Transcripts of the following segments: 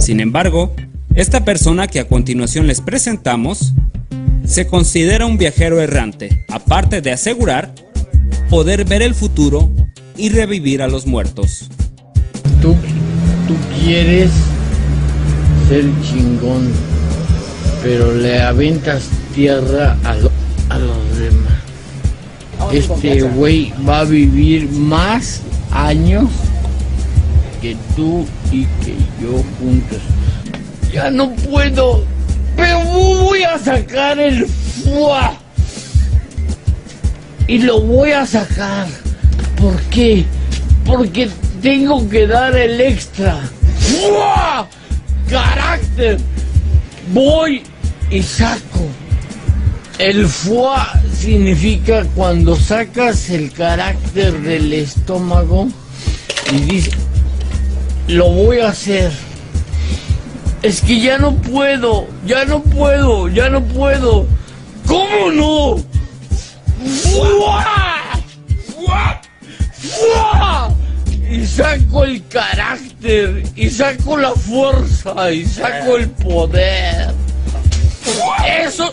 Sin embargo, esta persona que a continuación les presentamos se considera un viajero errante, aparte de asegurar poder ver el futuro y revivir a los muertos. Tú quieres ser chingón, pero le aventas tierra a los demás. Este güey va a vivir más años que tú y que yo juntos. Ya no puedo, pero voy a sacar el fuá. Y lo voy a sacar. ¿Por qué? Porque tengo que dar el extra. ¡Fuá! ¡Carácter! Voy y saco. El fuá significa cuando sacas el carácter del estómago y dices, lo voy a hacer. Es que ya no puedo. ¿Cómo no? ¡Fuá! ¡Fuá! ¡Fuá! Y saco el carácter, y saco la fuerza, y saco el poder. Eso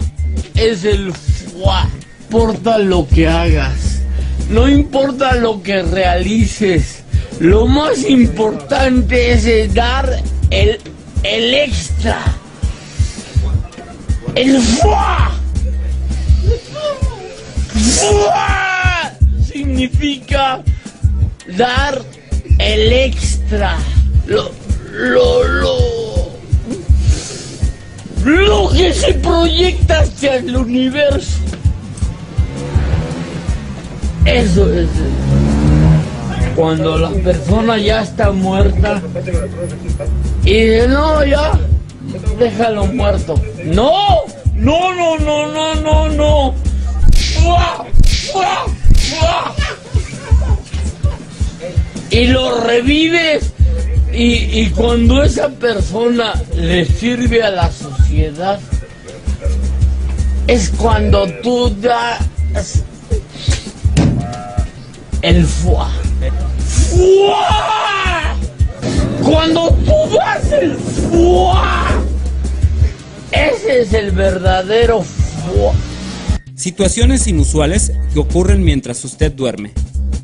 es el fuá. No importa lo que hagas, no importa lo que realices, lo más importante es dar el extra. El fuá. ¡Fuá! Significa dar el extra, lo que se proyecta hacia el universo. Eso es cuando la persona ya está muerta y dice, no, ya, déjalo muerto. No. ¡Fua! ¡Fua! ¡Fua! Y lo revives y cuando esa persona le sirve a la sociedad es cuando tú das el fuá. ¡Fuá! Cuando tú das el fuá, ese es el verdadero fuá. Situaciones inusuales que ocurren mientras usted duerme.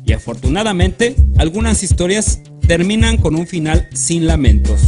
Y afortunadamente, algunas historias terminan con un final sin lamentos.